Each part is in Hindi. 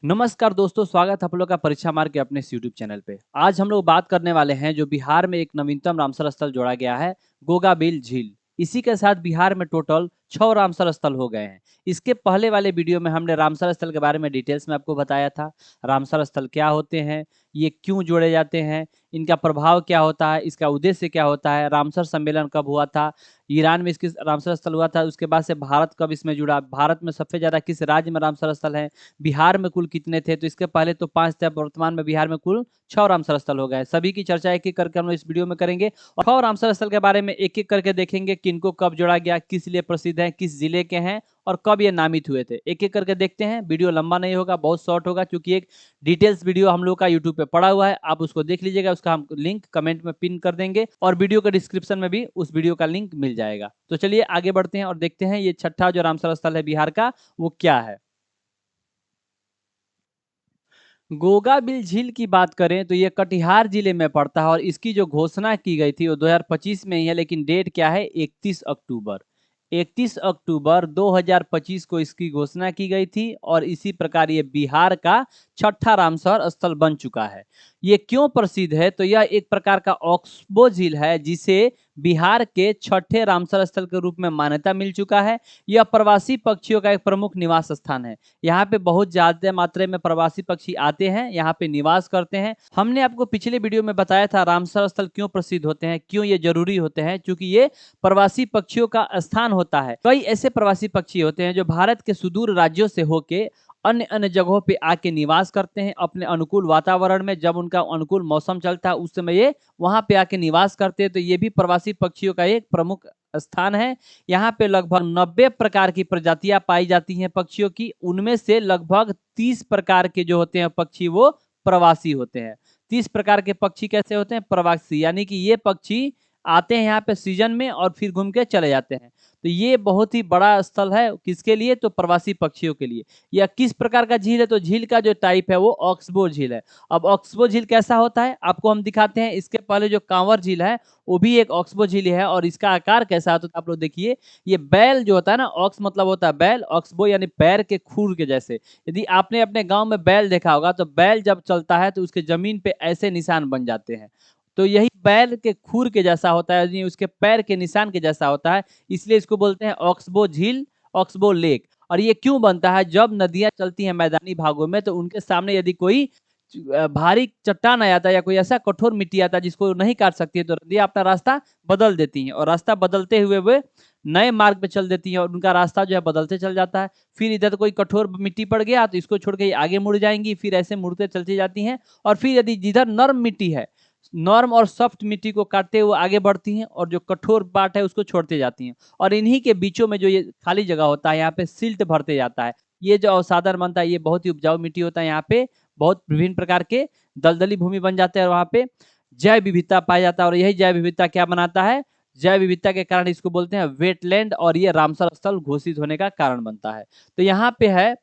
नमस्कार दोस्तों, स्वागत है आप लोग का परीक्षा मार्ग के अपने इस यूट्यूब चैनल पे। आज हम लोग बात करने वाले हैं जो बिहार में एक नवीनतम रामसर स्थल जोड़ा गया है, गोगाबिल झील। इसी के साथ बिहार में टोटल 6 रामसर स्थल हो गए हैं। इसके पहले वाले वीडियो में हमने रामसर स्थल के बारे में डिटेल्स में आपको बताया था। रामसर स्थल क्या होते हैं, ये क्यों जोड़े जाते हैं, इनका प्रभाव क्या होता है, इसका उद्देश्य क्या होता है, रामसर सम्मेलन कब हुआ था, ईरान में इसकी रामसर स्थल हुआ था, उसके बाद से भारत कब इसमें जुड़ा, भारत में सबसे ज़्यादा किस राज्य में रामसर स्थल है, बिहार में कुल कितने थे। तो इसके पहले तो 5 थे, वर्तमान में बिहार में कुल 6 रामसर स्थल हो गए। सभी की चर्चा एक एक करके हम लोग इस वीडियो में करेंगे और 6 रामसर स्थल के बारे में एक एक करके देखेंगे कि इनको कब जोड़ा गया, किस लिए प्रसिद्ध है, किस जिले के हैं और कब ये नामित हुए थे। एक एक करके देखते हैं। वीडियो लंबा नहीं होगा, बहुत शॉर्ट होगा, क्योंकि एक डिटेल्स वीडियो हम लोग का यूट्यूब पे पड़ा हुआ है, आप उसको देख लीजिएगा। उसका हम लिंक कमेंट में पिन कर देंगे और वीडियो के डिस्क्रिप्शन में भी उस वीडियो का लिंक मिल जाएगा। तो चलिए आगे बढ़ते हैं और देखते हैं ये छठा जो रामसर स्थल है बिहार का, वो क्या है। गोगाबिल झील की बात करें तो ये कटिहार जिले में पड़ता है और इसकी जो घोषणा की गई थी वो 2025 में ही है, लेकिन डेट क्या है, 31 अक्टूबर। 31 अक्टूबर 2025 को इसकी घोषणा की गई थी और इसी प्रकार ये बिहार का छठा रामसर स्थल बन चुका है। ये क्यों प्रसिद्ध है, तो यह एक प्रकार का ऑक्सबो झील है जिसे बिहार के छठे रामसर स्थल के रूप में मान्यता मिल चुका है। यह प्रवासी पक्षियों का एक प्रमुख निवास स्थान है। यहाँ पे बहुत ज्यादा मात्रा में प्रवासी पक्षी आते हैं, यहाँ पे निवास करते हैं। हमने आपको पिछले वीडियो में बताया था रामसर स्थल क्यों प्रसिद्ध होते हैं, क्यों ये जरूरी होते हैं, क्योंकि ये प्रवासी पक्षियों का स्थान होता है। कई ऐसे प्रवासी पक्षी होते हैं जो भारत के सुदूर राज्यों से होके अन्य अन्य जगहों पे आके निवास करते हैं अपने अनुकूल वातावरण में। जब उनका अनुकूल मौसम चलता है उस समय ये वहां पे आके निवास करते हैं। तो ये भी प्रवासी पक्षियों का एक प्रमुख स्थान है। यहाँ पे लगभग 90 प्रकार की प्रजातियां पाई जाती हैं पक्षियों की। उनमें से लगभग 30 प्रकार के जो होते हैं पक्षी वो प्रवासी होते हैं। 30 प्रकार के पक्षी कैसे होते हैं, प्रवासी, यानी कि ये पक्षी आते हैं यहाँ पे सीजन में और फिर घूम के चले जाते हैं। तो ये बहुत ही बड़ा स्थल है, किसके लिए, तो प्रवासी पक्षियों के लिए। यह किस प्रकार का झील है, तो झील का जो टाइप है वो ऑक्सबो झील है। अब ऑक्सबो झील कैसा होता है आपको हम दिखाते हैं। इसके पहले जो कांवर झील है वो भी एक ऑक्सबो झील है और इसका आकार कैसा होता है आप लोग देखिए। ये बैल जो होता है ना, ऑक्स मतलब होता है बैल, ऑक्सबो यानी पैर के खुर के जैसे। यदि आपने अपने गांव में बैल देखा होगा तो बैल जब चलता है तो उसके जमीन पे ऐसे निशान बन जाते हैं। तो यही बैल के खुर के जैसा होता है, यानी उसके पैर के निशान के जैसा होता है, इसलिए इसको बोलते हैं ऑक्सबो झील, ऑक्सबो लेक। और ये क्यों बनता है, जब नदियां चलती हैं मैदानी भागों में तो उनके सामने यदि कोई भारी चट्टान आ जाता है या कोई ऐसा कठोर मिट्टी आता है जिसको नहीं काट सकती है, तो नदियां अपना रास्ता बदल देती हैं और रास्ता बदलते हुए वे नए मार्ग पे चल देती हैं और उनका रास्ता जो है बदलते चल जाता है। फिर इधर कोई कठोर मिट्टी पड़ गया तो इसको छोड़ के आगे मुड़ जाएंगी, फिर ऐसे मुड़ते चलती जाती हैं। और फिर यदि जिधर नर्म मिट्टी है, नॉर्म और सॉफ्ट मिट्टी को काटते हुए आगे बढ़ती हैं और जो कठोर पार्ट है उसको छोड़ते जाती हैं। और इन्हीं के बीचों में जो ये खाली जगह होता है यहाँ पे सिल्ट भरते जाता है। ये जो अवसादन बनता है ये बहुत ही उपजाऊ मिट्टी होता है। यहाँ पे बहुत विभिन्न प्रकार के दलदली भूमि बन जाते हैं और वहाँ पे जैव विविधता पाया जाता है। और यही जैव विविधता क्या बनाता है, जैव विविधता के कारण इसको बोलते हैं वेटलैंड और ये रामसर स्थल घोषित होने का कारण बनता है। तो यहाँ पे है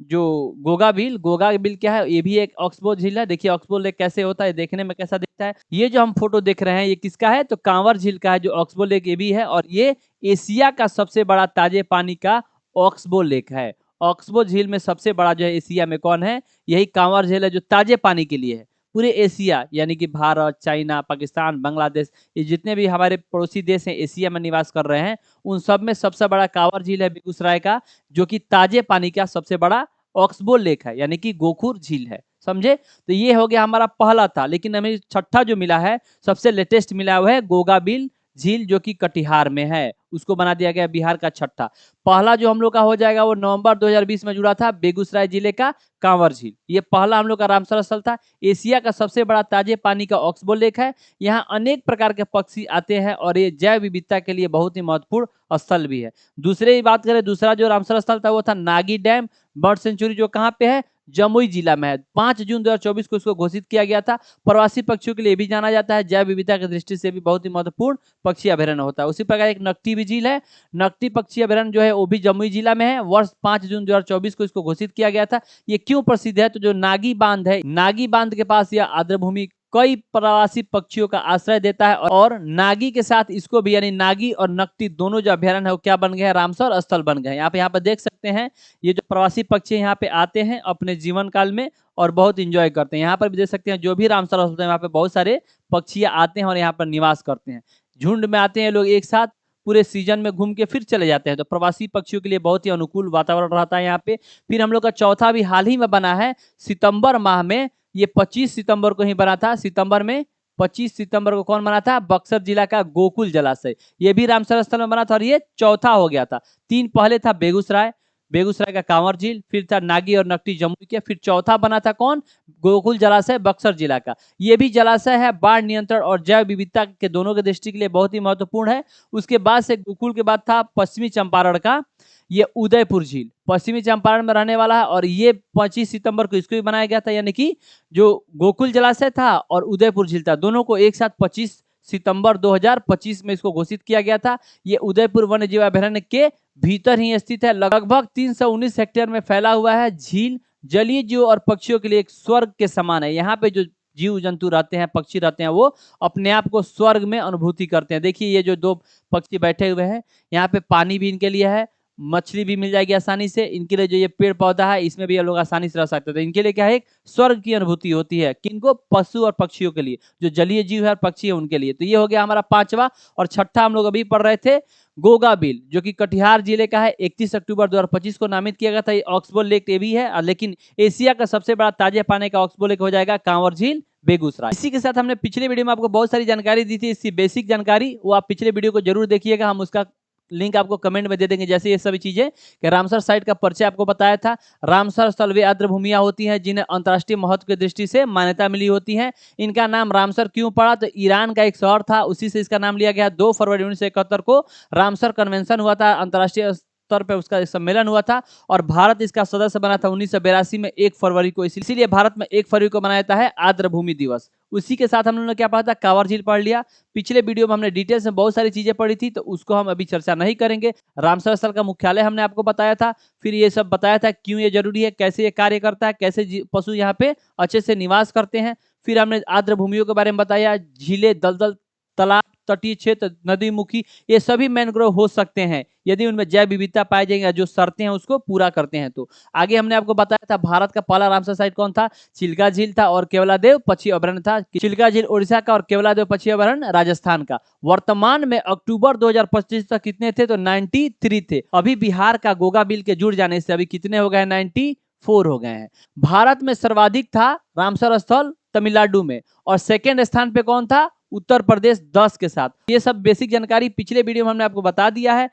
जो गोगाबिल। गोगाबिल क्या है, ये भी एक ऑक्सबो झील है। देखिए ऑक्सबो लेक कैसे होता है, देखने में कैसा दिखता है। ये जो हम फोटो देख रहे हैं ये किसका है, तो कांवर झील का है जो ऑक्सबो लेक ये भी है। और ये एशिया का सबसे बड़ा ताजे पानी का ऑक्सबो लेक है। ऑक्सबो झील में सबसे बड़ा जो है एशिया में कौन है, यही कांवर झील है जो ताजे पानी के लिए है। पूरे एशिया यानी कि भारत, चाइना, पाकिस्तान, बांग्लादेश, ये जितने भी हमारे पड़ोसी देश हैं एशिया में निवास कर रहे हैं, उन सब में सबसे बड़ा कांवर झील है बेगूसराय का, जो कि ताजे पानी का सबसे बड़ा ऑक्सबो लेक है, यानी कि गोखुर झील है। समझे। तो ये हो गया हमारा पहला था, लेकिन हमें छठा जो मिला है, सबसे लेटेस्ट मिला हुआ है गोगाबिल झील, जो कि कटिहार में है, उसको बना दिया गया बिहार का छठा। पहला जो हम लोग का हो जाएगा वो नवंबर 2020 में जुड़ा था, बेगूसराय जिले का कांवर झील। ये पहला हम लोग का रामसर स्थल था। एशिया का सबसे बड़ा ताजे पानी का ऑक्सबो लेक है। यहाँ अनेक प्रकार के पक्षी आते हैं और ये जैव विविधता के लिए बहुत ही महत्वपूर्ण स्थल भी है। दूसरे की बात करें, दूसरा जो रामसर स्थल था वो था नागी डैम बर्ड सेंचुरी, जो कहाँ पे है, जमुई जिला में है। 5 जून 2024 को इसको घोषित किया गया था। प्रवासी पक्षियों के लिए भी जाना जाता है, जैव विविधता की दृष्टि से भी बहुत ही महत्वपूर्ण पक्षी अभ्यारण्य होता है। उसी प्रकार एक नकटी भी झील है। नकटी पक्षी अभ्यारण्य जो है वो भी जमुई जिला में है। वर्ष 5 जून 2024 को इसको घोषित किया गया था। ये क्यों प्रसिद्ध है, तो जो नागी बांध है, नागी बांध के पास यह आर्द्र भूमि कई प्रवासी पक्षियों का आश्रय देता है और नागी के साथ इसको भी, यानी नागी और नकटी दोनों जो अभ्यारण्य है वो क्या बन गए हैं, रामसर स्थल बन गए हैं। यहाँ पे देख सकते हैं ये जो प्रवासी पक्षी यहाँ पे आते हैं अपने जीवन काल में और बहुत इंजॉय करते हैं। यहाँ पर भी देख सकते हैं जो भी रामसर स्थल है वहाँ पे बहुत सारे पक्षी आते हैं और यहाँ पर निवास करते हैं। झुंड में आते हैं लोग एक साथ, पूरे सीजन में घूम के फिर चले जाते हैं। तो प्रवासी पक्षियों के लिए बहुत ही अनुकूल वातावरण रहता है यहाँ पे। फिर हम लोग का चौथा भी हाल ही में बना है सितंबर माह में, ये 25 सितंबर को ही बना था। सितंबर में 25 सितंबर को कौन बना था, बक्सर जिला का गोकुल जलाशय, ये भी रामसर स्थल में बना था और ये चौथा हो गया था। 3 पहले था बेगूसराय, बेगूसराय का कांवर झील, फिर था नागी और नकटी जमुई के, फिर चौथा बना था कौन, गोकुल जलाशय बक्सर जिला का। ये भी जलाशय है बाढ़ नियंत्रण और जैव विविधता के दोनों के दृष्टि के लिए बहुत ही महत्वपूर्ण है। उसके बाद से गोकुल के बाद था पश्चिमी चंपारण का ये उदयपुर झील, पश्चिमी चंपारण में रहने वाला है और ये 25 सितंबर को इसको भी बनाया गया था। यानी कि जो गोकुल जलाशय था और उदयपुर झील था दोनों को एक साथ 25 सितंबर 2025 में इसको घोषित किया गया था। ये उदयपुर वन्य जीव अभयारण्य के भीतर ही स्थित है। लगभग 319 हेक्टेयर में फैला हुआ है। झील जलीय जीव और पक्षियों के लिए एक स्वर्ग के समान है। यहाँ पे जो जीव जंतु रहते हैं, पक्षी रहते हैं, वो अपने आप को स्वर्ग में अनुभूति करते हैं। देखिए ये जो 2 पक्षी बैठे हुए हैं, यहाँ पे पानी भी इनके लिए है, मछली भी मिल जाएगी आसानी से। इनके लिए जो ये पेड़ पौधा है इसमें भी ये लोग आसानी से रह सकते थे। इनके लिए क्या है, एक स्वर्ग की अनुभूति होती है। किनको, पशु और पक्षियों के लिए, जो जलीय जीव है और पक्षी है उनके लिए। तो ये हो गया हमारा 5वां। और 6ठा हम लोग अभी पढ़ रहे थे गोगा बिल, जो कि कटिहार जिले का है। 31 अक्टूबर 2025 को नामित किया गया था। ये ऑक्सबो लेक ये भी है, लेकिन एशिया का सबसे बड़ा ताजे पानी का ऑक्सबो लेक हो जाएगा कांवर झील बेगूसराय। इसी के साथ हमने पिछले वीडियो में आपको बहुत सारी जानकारी दी थी, इसकी बेसिक जानकारी, वो आप पिछले वीडियो को जरूर देखिएगा। हम उसका लिंक आपको कमेंट में दे देंगे। जैसे ये सभी चीजें कि रामसर साइट का परिचय आपको बताया था। रामसर स्थल वे आर्द्र भूमियां होती हैं जिन्हें अंतर्राष्ट्रीय महत्व की दृष्टि से मान्यता मिली होती है। इनका नाम रामसर क्यों पड़ा, तो ईरान का एक शहर था, उसी से इसका नाम लिया गया। 2 फरवरी 1971 को रामसर कन्वेंशन हुआ था, अंतर्राष्ट्रीय स्तर पर उसका सम्मेलन हुआ था और भारत इसका सदस्य बना था 1982 में 1 फरवरी को। इसीलिए भारत में 1 फरवरी को मनाया जाता है आर्द्र भूमि दिवस। उसी के साथ हम लोगों ने क्या पढ़ा था, कांवर झील पढ़ लिया। पिछले वीडियो में हमने डिटेल्स में बहुत सारी चीजें पढ़ी थी, तो उसको हम अभी चर्चा नहीं करेंगे। रामसर स्थल का मुख्यालय हमने आपको बताया था, फिर ये सब बताया था क्यों ये जरूरी है, कैसे ये कार्य करता है, कैसे पशु यहाँ पे अच्छे से निवास करते हैं। फिर हमने आर्द्र भूमियों के बारे में बताया, झीलें, दलदल, तालाब, तटीय क्षेत्र, नदी मुखी, ये सभी मैनग्रोव हो सकते हैं यदि उनमें जैव विविधता पाई जाएगी, जो शर्तें हैं उसको पूरा करते हैं। तो आगे हमने आपको बताया था भारत का पहला रामसर साइट कौन था, चिल्का झील था और केवलादेव पक्षी अभयारण्य था। चिल्का झील उड़ीसा का और केवलादेव पक्षी अभयारण्य राजस्थान का। वर्तमान में अक्टूबर 2025 तक कितने थे, तो 93 थे। अभी बिहार का गोगा बिल के जुड़ जाने से अभी कितने हो गए, 94 हो गए हैं। भारत में सर्वाधिक था रामसर स्थल तमिलनाडु में, और सेकेंड स्थान पे कौन था, उत्तर प्रदेश 10 के साथ। ये सब बेसिक जानकारी पिछले वीडियो में हमने आपको बता दिया है।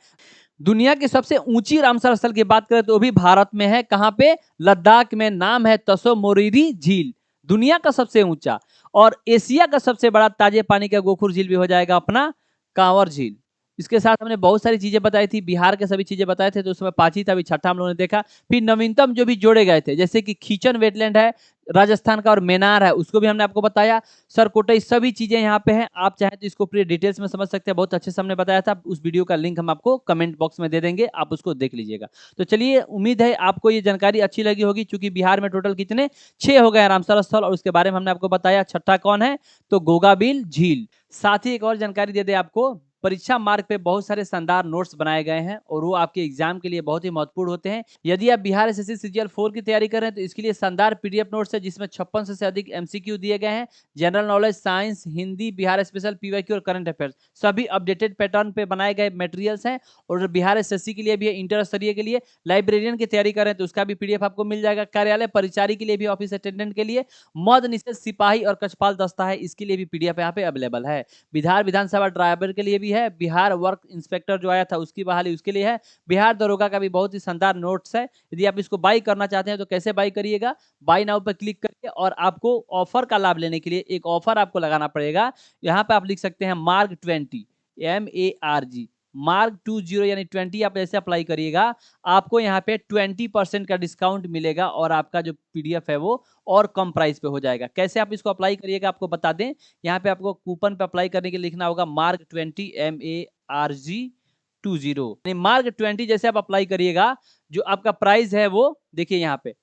दुनिया की सबसे ऊंची रामसर स्थल की बात करें तो भी भारत में है। कहां पे, लद्दाख में। नाम है तसो मोरिरी झील, दुनिया का सबसे ऊंचा। और एशिया का सबसे बड़ा ताजे पानी का गोखुर झील भी हो जाएगा अपना कांवर झील। इसके साथ हमने बहुत सारी चीजें बताई थी, बिहार के सभी चीजें बताए थे, तो उसमें 5 था, अभी 6ठा हम लोगों ने देखा। फिर नवीनतम जो भी जोड़े गए थे, जैसे कि खींचन वेटलैंड है राजस्थान का और मेनार है, उसको भी हमने आपको बताया। सरकोटई, सभी चीजें यहाँ पे हैं। आप चाहें तो इसको पूरी डिटेल्स में समझ सकते हैं, बहुत अच्छे से हमने बताया था। उस वीडियो का लिंक हम आपको कमेंट बॉक्स में दे देंगे, आप उसको देख लीजिएगा। तो चलिए, उम्मीद है आपको ये जानकारी अच्छी लगी होगी। चूंकि बिहार में टोटल कितने 6 हो गए रामसर स्थल, और उसके बारे में हमने आपको बताया। 6ठा कौन है, तो गोगाबिल झील। साथ ही एक और जानकारी दे दे आपको, परीक्षा मार्ग पे बहुत सारे शानदार नोट्स बनाए गए हैं और वो आपके एग्जाम के लिए बहुत ही महत्वपूर्ण होते हैं। यदि आप बिहार एसएससी सीजीएल 4 की तैयारी कर रहे हैं तो इसके लिए शानदार पीडीएफ नोट्स है, जिसमें 56 से अधिक एमसीक्यू दिए गए हैं। General knowledge, science, Hindi, Bihar special, PYQ और करंट अफेयर्स, सभी अपडेटेड पैटर्न पे बनाए गए मटेरियल्स हैं। और बिहार एसएससी के लिए भी है, इंटर स्तरीय के लिए, लाइब्रेरियन की तैयारी कर रहे हैं तो उसका भी पीडीएफ आपको मिल जाएगा। कार्यालय परिचारी के लिए भी, ऑफिस अटेंडेंट के लिए, मद निषेध सिपाही और कचपाल दस्ता है, इसके लिए भी पीडीएफ यहाँ पे अवेलेबल है। बिहार विधानसभा ड्राइवर के लिए भी है। बिहार वर्क इंस्पेक्टर जो आया था उसकी बहाली, उसके लिए है। बिहार दरोगा का भी बहुत ही शानदार नोट्स है। यदि आप इसको बाई करना चाहते हैं तो कैसे बाई करिएगा, बाई नाउ पर क्लिक करिए और आपको ऑफर का लाभ लेने के लिए एक ऑफर आपको लगाना पड़ेगा। यहाँ पे आप लिख सकते हैं मार्ग 20, MARG, मार्ग 20 यानी 20 आप ऐसे अप्लाई करिएगा, आपको यहाँ पे 20% का डिस्काउंट मिलेगा और आपका जो पीडीएफ है वो और कम प्राइस पे हो जाएगा। कैसे आप इसको अप्लाई करिएगा आपको बता दें। यहाँ पे आपको कूपन पे अप्लाई करने के लिए लिखना होगा मार्ग 20, MARG 20। मार्ग 20 जैसे आप अप्लाई करिएगा, जो आपका प्राइस है वो देखिए यहाँ पे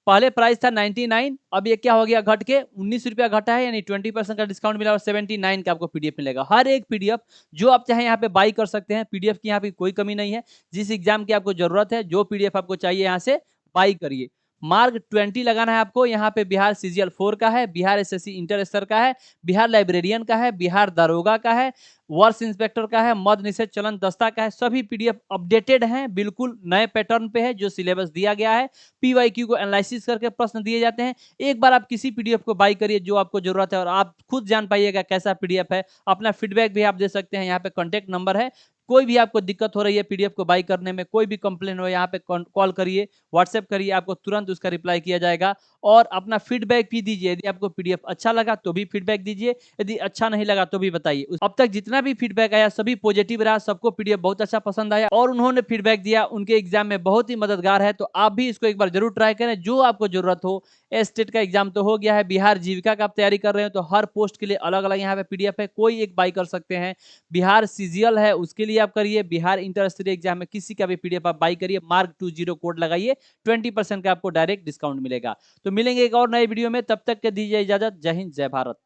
पहले प्राइस था 99, अब ये क्या हो गया घट के 19 रुपया घटा है, यानी 20% का डिस्काउंट मिला और 79 का आपको पीडीएफ मिलेगा। हर एक पीडीएफ जो आप चाहें यहाँ पे बाई कर सकते हैं। पीडीएफ की यहाँ पे कोई कमी नहीं है। जिस एग्जाम की आपको जरूरत है, जो पीडीएफ आपको चाहिए यहाँ से बाई करिए। मार्क 20 लगाना है आपको। यहाँ पे बिहार सीजीएल 4 का है, बिहार एसएससी इंटर स्तर का है, बिहार लाइब्रेरियन का है, बिहार दरोगा का है, वर्ष इंस्पेक्टर का है, मद निषेध चलन दस्ता का है। सभी पीडीएफ अपडेटेड हैं, बिल्कुल नए पैटर्न पे है जो सिलेबस दिया गया है। पीवाईक्यू को एनालिसिस करके प्रश्न दिए जाते हैं। एक बार आप किसी पीडीएफ को बाई करिए जो आपको जरूरत है और आप खुद जान पाइएगा कैसा पीडीएफ है। अपना फीडबैक भी आप दे सकते हैं। यहाँ पे कॉन्टेक्ट नंबर है। कोई भी आपको दिक्कत हो रही है पीडीएफ को बाई करने में, कोई भी कंप्लेन हो, यहाँ पे कॉल करिए, व्हाट्सएप करिए, आपको तुरंत उसका रिप्लाई किया जाएगा। और अपना फीडबैक भी दीजिए। यदि आपको पीडीएफ अच्छा लगा तो भी फीडबैक दीजिए, यदि अच्छा नहीं लगा तो भी बताइए। अब तक जितना भी फीडबैक आया सभी पॉजिटिव रहा, सबको पीडीएफ बहुत अच्छा पसंद आया और उन्होंने फीडबैक दिया उनके एग्जाम में बहुत ही मददगार है। तो आप भी इसको एक बार जरूर ट्राई करें, जो आपको जरूरत हो। स्टेट का एग्जाम तो हो गया है, बिहार जीविका का आप तैयारी कर रहे हो तो हर पोस्ट के लिए अलग अलग यहाँ पे पीडीएफ है, कोई एक बाई कर सकते हैं। बिहार सीजीएल है उसके लिए आप करिए, बिहार इंटर स्तरीय एग्जाम में किसी का भी पीडीएफ आप बाई करिए, मार्क 20 कोड लगाइए, 20% का आपको डायरेक्ट डिस्काउंट मिलेगा। तो मिलेंगे एक और नए वीडियो में, तब तक के दीजिए इजाजत। जय हिंद, जय भारत।